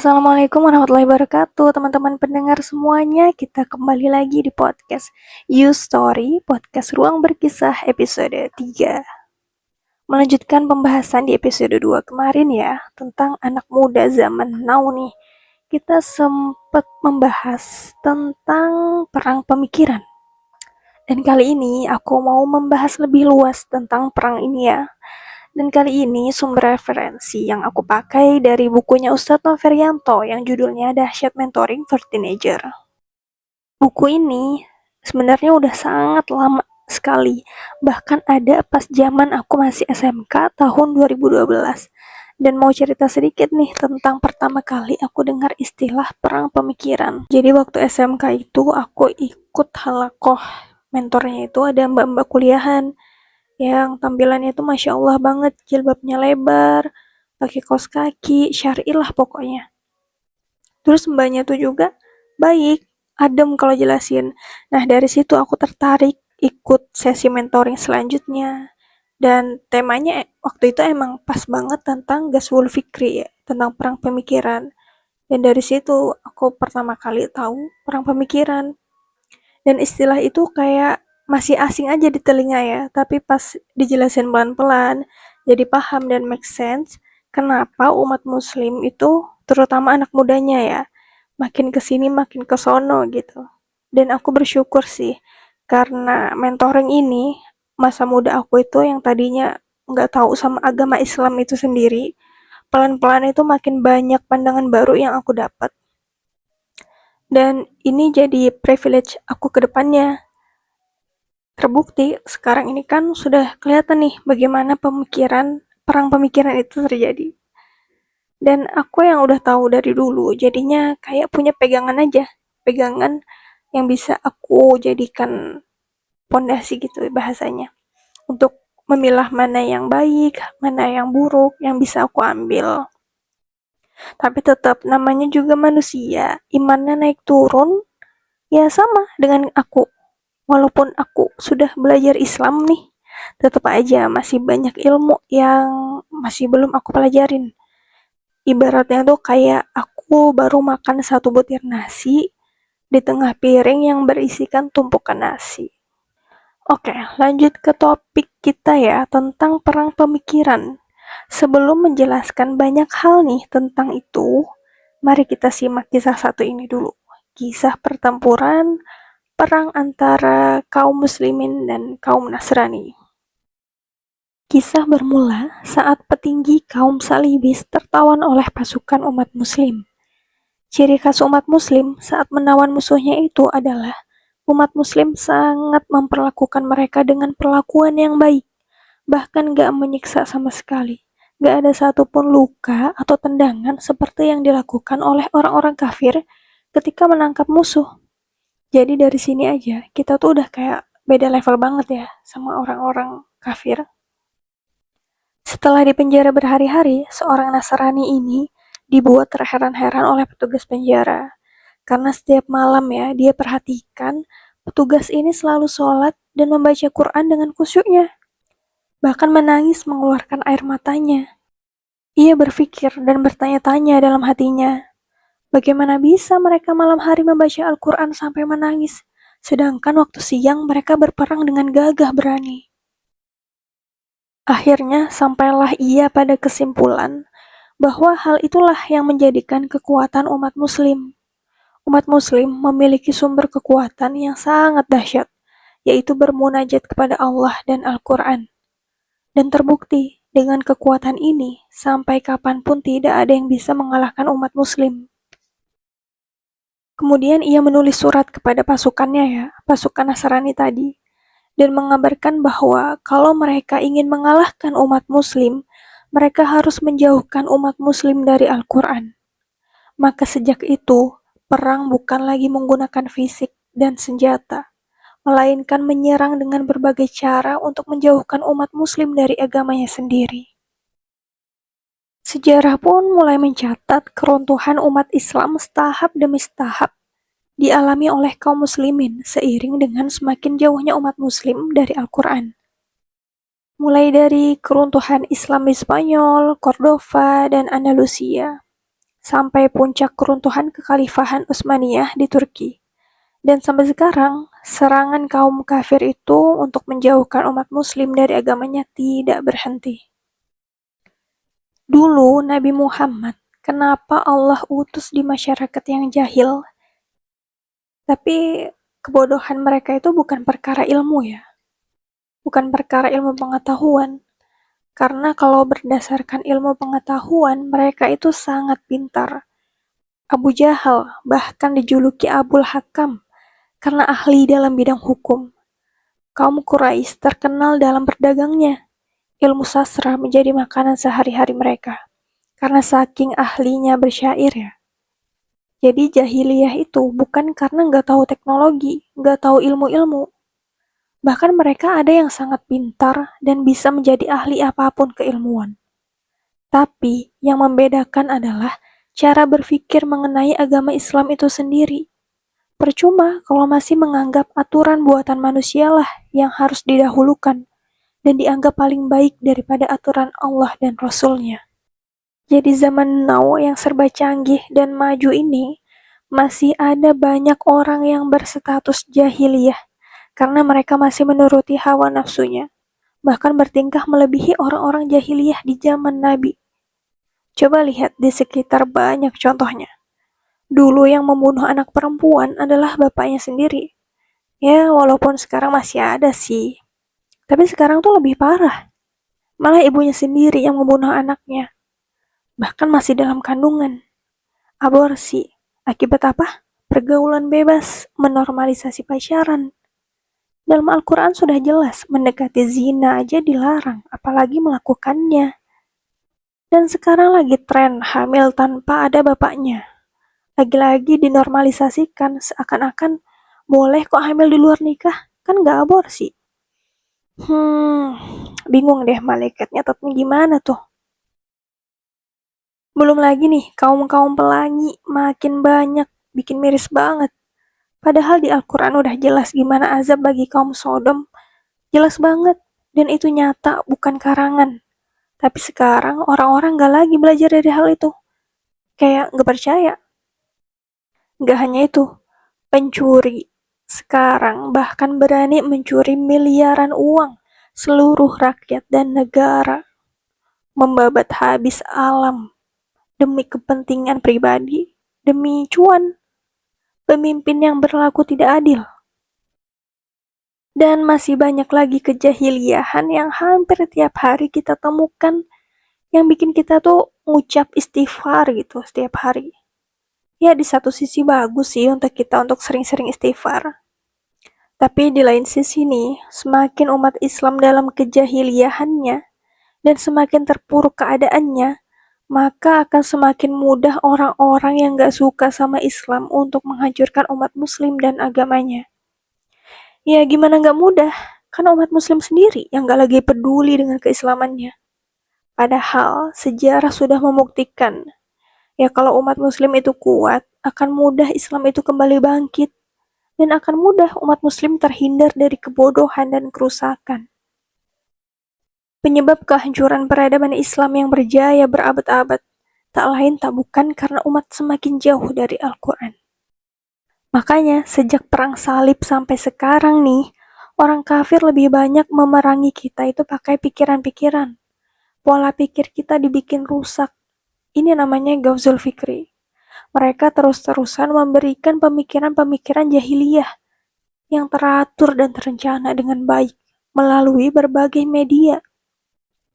Assalamualaikum warahmatullahi wabarakatuh, teman-teman pendengar semuanya. Kita kembali lagi di podcast You Story, podcast Ruang Berkisah episode 3. Melanjutkan pembahasan di episode 2 kemarin ya, tentang anak muda zaman now nih. Kita sempat membahas tentang perang pemikiran. Dan kali ini aku mau membahas lebih luas tentang perang ini ya. Dan kali ini sumber referensi yang aku pakai dari bukunya Ustadz Noverianto yang judulnya Dahsyat Mentoring for Teenager. Buku ini sebenarnya udah sangat lama sekali, bahkan ada pas zaman aku masih SMK tahun 2012. Dan mau cerita sedikit nih tentang pertama kali aku dengar istilah perang pemikiran. Jadi waktu SMK itu aku ikut halakoh, mentornya itu ada mbak-mbak kuliahan yang tampilannya itu Masya Allah banget, jilbabnya lebar, pakai kaos kaki, syar'i lah pokoknya. Terus mbaknya tuh juga baik, adem kalau jelasin. Nah dari situ aku tertarik ikut sesi mentoring selanjutnya. Dan temanya waktu itu emang pas banget tentang Ghazwul Fikri ya, tentang perang pemikiran. Dan dari situ aku pertama kali tahu perang pemikiran. Dan istilah itu kayak masih asing aja di telinga ya, tapi pas dijelasin pelan-pelan, jadi paham dan make sense kenapa umat muslim itu, terutama anak mudanya ya, makin kesini makin kesono gitu. Dan aku bersyukur sih, karena mentoring ini, masa muda aku itu yang tadinya nggak tahu sama agama Islam itu sendiri, pelan-pelan itu makin banyak pandangan baru yang aku dapat. Dan ini jadi privilege aku ke depannya. Terbukti sekarang ini kan sudah kelihatan nih bagaimana perang pemikiran itu terjadi. Dan aku yang udah tahu dari dulu, jadinya kayak punya pegangan aja, pegangan yang bisa aku jadikan pondasi gitu bahasanya, untuk memilah mana yang baik, mana yang buruk, yang bisa aku ambil. Tapi tetap namanya juga manusia, imannya naik turun, ya sama dengan aku. Walaupun aku sudah belajar Islam nih, tetap aja masih banyak ilmu yang masih belum aku pelajarin. Ibaratnya tuh kayak aku baru makan satu butir nasi di tengah piring yang berisikan tumpukan nasi. Oke, lanjut ke topik kita ya, tentang perang pemikiran. Sebelum menjelaskan banyak hal nih tentang itu, mari kita simak kisah satu ini dulu. Kisah pertempuran perang antara kaum muslimin dan kaum Nasrani. Kisah bermula saat petinggi kaum salibis tertawan oleh pasukan umat muslim. Ciri khas umat muslim saat menawan musuhnya itu adalah umat muslim sangat memperlakukan mereka dengan perlakuan yang baik, bahkan gak menyiksa sama sekali. Gak ada satupun luka atau tendangan seperti yang dilakukan oleh orang-orang kafir ketika menangkap musuh. Jadi dari sini aja kita tuh udah kayak beda level banget ya sama orang-orang kafir. Setelah dipenjara berhari-hari, seorang Nasrani ini dibuat terheran-heran oleh petugas penjara. Karena setiap malam ya dia perhatikan petugas ini selalu sholat dan membaca Quran dengan khusyuknya. Bahkan menangis mengeluarkan air matanya. Ia berpikir dan bertanya-tanya dalam hatinya, bagaimana bisa mereka malam hari membaca Al-Quran sampai menangis, sedangkan waktu siang mereka berperang dengan gagah berani. Akhirnya sampailah ia pada kesimpulan bahwa hal itulah yang menjadikan kekuatan umat muslim. Umat muslim memiliki sumber kekuatan yang sangat dahsyat, yaitu bermunajat kepada Allah dan Al-Quran. Dan terbukti, dengan kekuatan ini, sampai kapanpun tidak ada yang bisa mengalahkan umat muslim. Kemudian ia menulis surat kepada pasukannya ya, pasukan Nasrani tadi, dan mengabarkan bahwa kalau mereka ingin mengalahkan umat muslim, mereka harus menjauhkan umat muslim dari Al-Quran. Maka sejak itu, perang bukan lagi menggunakan fisik dan senjata, melainkan menyerang dengan berbagai cara untuk menjauhkan umat muslim dari agamanya sendiri. Sejarah pun mulai mencatat keruntuhan umat Islam setahap demi setahap dialami oleh kaum muslimin seiring dengan semakin jauhnya umat muslim dari Al-Quran. Mulai dari keruntuhan Islam di Spanyol, Cordova, dan Andalusia, sampai puncak keruntuhan kekhalifahan Utsmaniyah di Turki. Dan sampai sekarang, serangan kaum kafir itu untuk menjauhkan umat muslim dari agamanya tidak berhenti. Dulu Nabi Muhammad, kenapa Allah utus di masyarakat yang jahil? Tapi kebodohan mereka itu bukan perkara ilmu ya, bukan perkara ilmu pengetahuan. Karena kalau berdasarkan ilmu pengetahuan, mereka itu sangat pintar. Abu Jahal bahkan dijuluki Abul Hakam karena ahli dalam bidang hukum. Kaum Quraisy terkenal dalam berdagangnya. Ilmu sastra menjadi makanan sehari-hari mereka. Karena saking ahlinya bersyair ya. Jadi jahiliyah itu bukan karena nggak tahu teknologi, nggak tahu ilmu-ilmu. Bahkan mereka ada yang sangat pintar dan bisa menjadi ahli apapun keilmuan. Tapi yang membedakan adalah cara berpikir mengenai agama Islam itu sendiri. Percuma kalau masih menganggap aturan buatan manusialah yang harus didahulukan dan dianggap paling baik daripada aturan Allah dan Rasul-Nya. Jadi zaman now yang serba canggih dan maju ini, masih ada banyak orang yang berstatus jahiliyah karena mereka masih menuruti hawa nafsunya, bahkan bertingkah melebihi orang-orang jahiliyah di zaman Nabi. Coba lihat di sekitar banyak contohnya. Dulu yang membunuh anak perempuan adalah bapaknya sendiri. Ya, walaupun sekarang masih ada sih. Tapi sekarang tuh lebih parah. Malah ibunya sendiri yang membunuh anaknya. Bahkan masih dalam kandungan. Aborsi. Akibat apa? Pergaulan bebas, menormalisasi pacaran. Dalam Al-Quran sudah jelas, mendekati zina aja dilarang, apalagi melakukannya. Dan sekarang lagi tren hamil tanpa ada bapaknya. Lagi-lagi dinormalisasikan seakan-akan boleh kok hamil di luar nikah, kan nggak aborsi. Bingung deh malaikatnya tapi gimana tuh. Belum lagi nih, kaum-kaum pelangi makin banyak, bikin miris banget. Padahal di Al-Quran udah jelas gimana azab bagi kaum Sodom. Jelas banget, dan itu nyata, bukan karangan. Tapi sekarang orang-orang gak lagi belajar dari hal itu. Kayak gak percaya. Gak hanya itu, pencuri sekarang bahkan berani mencuri miliaran uang seluruh rakyat dan negara. Membabat habis alam demi kepentingan pribadi, demi cuan. Pemimpin yang berlaku tidak adil. Dan masih banyak lagi kejahiliahan yang hampir tiap hari kita temukan yang bikin kita tuh ngucap istighfar gitu setiap hari. Ya di satu sisi bagus sih untuk kita untuk sering-sering istighfar. Tapi di lain sisi nih, semakin umat Islam dalam kejahiliahannya dan semakin terpuruk keadaannya, maka akan semakin mudah orang-orang yang gak suka sama Islam untuk menghancurkan umat Muslim dan agamanya. Ya gimana gak mudah, kan umat Muslim sendiri yang gak lagi peduli dengan keislamannya. Padahal sejarah sudah membuktikan, ya kalau umat Muslim itu kuat, akan mudah Islam itu kembali bangkit. Dan akan mudah umat Muslim terhindar dari kebodohan dan kerusakan. Penyebab kehancuran peradaban Islam yang berjaya berabad-abad tak lain tak bukan karena umat semakin jauh dari Al-Quran. Makanya sejak perang salib sampai sekarang nih, orang kafir lebih banyak memerangi kita itu pakai pikiran-pikiran. Pola pikir kita dibikin rusak. Ini namanya Ghazul Fikri. Mereka terus-terusan memberikan pemikiran-pemikiran jahiliyah yang teratur dan terencana dengan baik melalui berbagai media.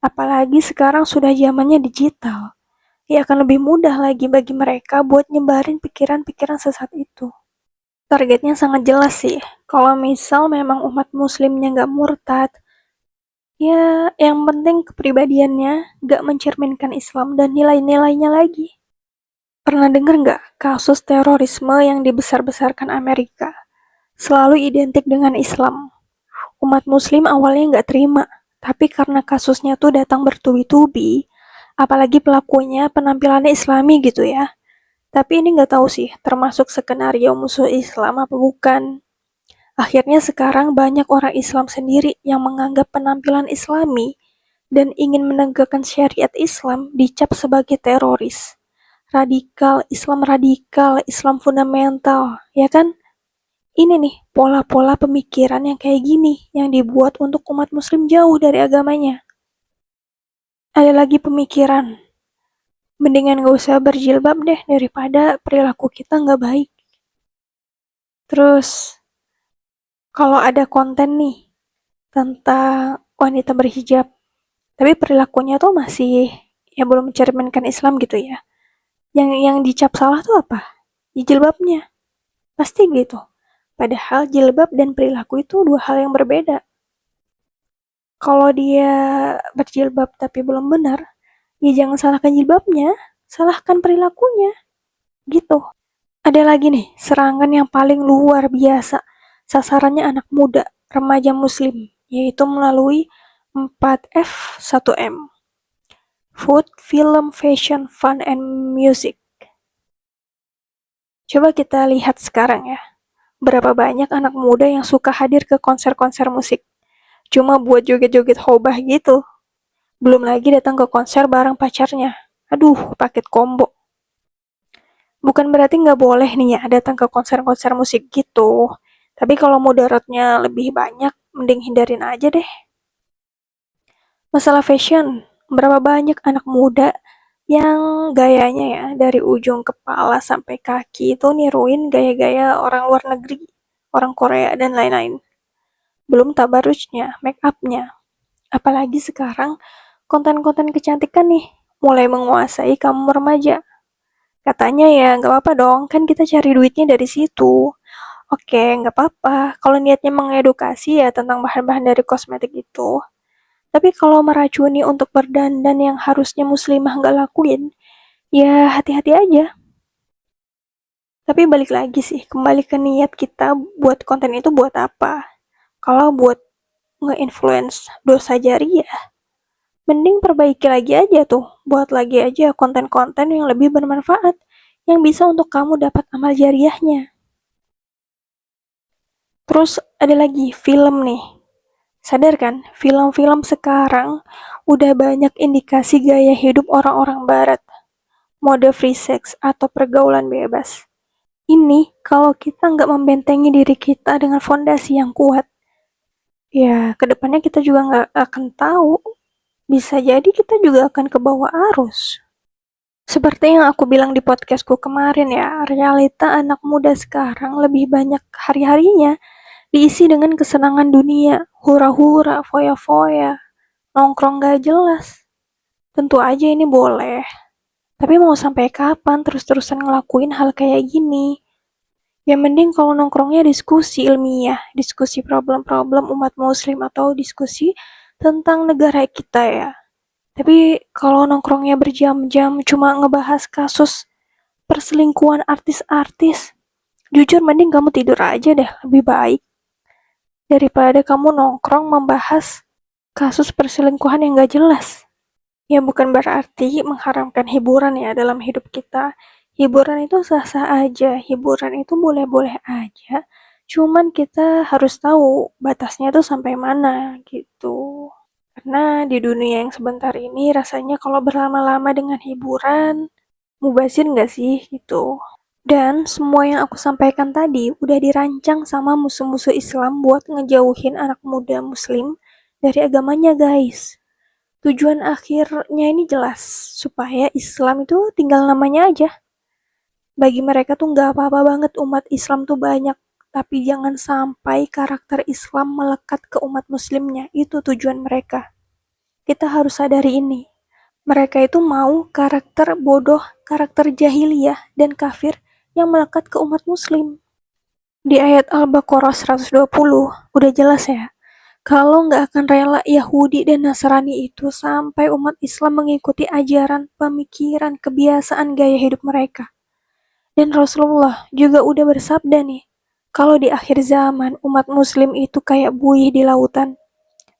Apalagi sekarang sudah zamannya digital. Ya akan lebih mudah lagi bagi mereka buat nyebarin pikiran-pikiran sesat itu. Targetnya sangat jelas sih. Kalau misal memang umat muslimnya nggak murtad, ya yang penting kepribadiannya nggak mencerminkan Islam dan nilai-nilainya lagi. Pernah dengar nggak kasus terorisme yang dibesar-besarkan Amerika? Selalu identik dengan Islam. Umat muslim awalnya nggak terima, tapi karena kasusnya tuh datang bertubi-tubi, apalagi pelakunya penampilannya Islami gitu ya. Tapi ini nggak tahu sih, termasuk skenario musuh Islam apa bukan. Akhirnya sekarang banyak orang Islam sendiri yang menganggap penampilan Islami dan ingin menegakkan syariat Islam dicap sebagai teroris. radikal, Islam fundamental, ya kan? Ini nih, pola-pola pemikiran yang kayak gini, yang dibuat untuk umat muslim jauh dari agamanya. Ada lagi pemikiran, mendingan gak usah berjilbab deh, daripada perilaku kita gak baik. Terus, kalau ada konten nih, tentang wanita berhijab, tapi perilakunya tuh masih ya belum mencerminkan Islam gitu ya. Yang dicap salah tuh apa? Ya jilbabnya. Pasti gitu. Padahal jilbab dan perilaku itu dua hal yang berbeda. Kalau dia berjilbab tapi belum benar, ya jangan salahkan jilbabnya, salahkan perilakunya. Gitu. Ada lagi nih, serangan yang paling luar biasa. Sasarannya anak muda, remaja muslim, yaitu melalui 4F1M. Food, Film, Fashion, Fun, and Music. Coba kita lihat sekarang ya. Berapa banyak anak muda yang suka hadir ke konser-konser musik. Cuma buat joget-joget hobah gitu. Belum lagi datang ke konser bareng pacarnya. Aduh, paket combo. Bukan berarti nggak boleh nih ya datang ke konser-konser musik gitu. Tapi kalau mudaratnya lebih banyak, mending hindarin aja deh. Masalah fashion, berapa banyak anak muda yang gayanya ya dari ujung kepala sampai kaki itu niruin gaya-gaya orang luar negeri, orang Korea dan lain-lain. Belum tabarujnya, make upnya. Apalagi sekarang konten-konten kecantikan nih mulai menguasai kaum remaja. Katanya ya nggak apa-apa dong, kan kita cari duitnya dari situ. Oke, nggak apa-apa. Kalau niatnya mengedukasi ya tentang bahan-bahan dari kosmetik itu. Tapi kalau meracuni untuk berdandan yang harusnya muslimah nggak lakuin, ya hati-hati aja. Tapi balik lagi sih, kembali ke niat kita buat konten itu buat apa. Kalau buat nge-influence dosa jariah, mending perbaiki lagi aja tuh. Buat lagi aja konten-konten yang lebih bermanfaat, yang bisa untuk kamu dapat amal jariahnya. Terus ada lagi film nih. Sadar kan, film-film sekarang udah banyak indikasi gaya hidup orang-orang barat. Mode free sex atau pergaulan bebas. Ini kalau kita nggak membentengi diri kita dengan fondasi yang kuat, ya kedepannya kita juga nggak akan tahu. Bisa jadi kita juga akan ke bawah arus. Seperti yang aku bilang di podcastku kemarin ya, realita anak muda sekarang lebih banyak hari-harinya diisi dengan kesenangan dunia, hura-hura, foya-foya, nongkrong gak jelas. Tentu aja ini boleh, tapi mau sampai kapan terus-terusan ngelakuin hal kayak gini? Ya mending kalau nongkrongnya diskusi ilmiah, diskusi problem-problem umat muslim atau diskusi tentang negara kita ya. Tapi kalau nongkrongnya berjam-jam cuma ngebahas kasus perselingkuhan artis-artis, jujur mending kamu tidur aja deh, lebih baik. Daripada kamu nongkrong membahas kasus perselingkuhan yang gak jelas. Ya bukan berarti mengharamkan hiburan ya dalam hidup kita. Hiburan itu sah-sah aja, hiburan itu boleh-boleh aja. Cuman kita harus tahu batasnya tuh sampai mana gitu. Karena di dunia yang sebentar ini rasanya kalau berlama-lama dengan hiburan, mubazir nggak sih gitu. Dan semua yang aku sampaikan tadi udah dirancang sama musuh-musuh Islam buat ngejauhin anak muda muslim dari agamanya guys. Tujuan akhirnya ini jelas, supaya Islam itu tinggal namanya aja. Bagi mereka tuh nggak apa-apa banget umat Islam tuh banyak, tapi jangan sampai karakter Islam melekat ke umat muslimnya, itu tujuan mereka. Kita harus sadari ini. Mereka itu mau karakter bodoh, karakter jahiliyah, dan kafir yang melekat ke umat muslim. Di ayat Al-Baqarah 120, udah jelas ya, kalau nggak akan rela Yahudi dan Nasrani itu sampai umat Islam mengikuti ajaran, pemikiran, kebiasaan gaya hidup mereka. Dan Rasulullah juga udah bersabda nih, kalau di akhir zaman umat muslim itu kayak buih di lautan.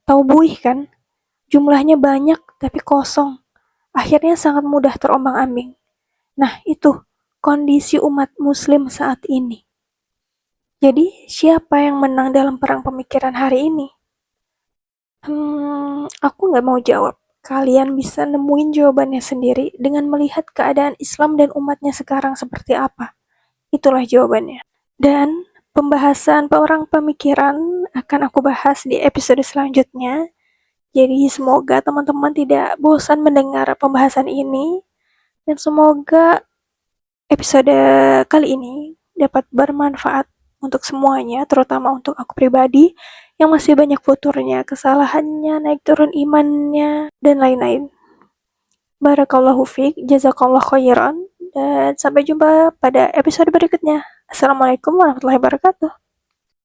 Tahu buih kan? Jumlahnya banyak tapi kosong. Akhirnya sangat mudah terombang-ambing. Nah itu kondisi umat muslim saat ini. Jadi siapa yang menang dalam perang pemikiran hari ini? Aku nggak mau jawab kalian bisa nemuin jawabannya sendiri dengan melihat keadaan Islam dan umatnya sekarang seperti apa. Itulah jawabannya. Dan pembahasan orang pemikiran akan aku bahas di episode selanjutnya. Jadi semoga teman-teman tidak bosan mendengar pembahasan ini dan semoga episode kali ini dapat bermanfaat untuk semuanya, terutama untuk aku pribadi yang masih banyak futurnya, kesalahannya, naik turun imannya, dan lain-lain. Barakallahu fiik, jazakallah khairan, dan sampai jumpa pada episode berikutnya. Assalamualaikum warahmatullahi wabarakatuh.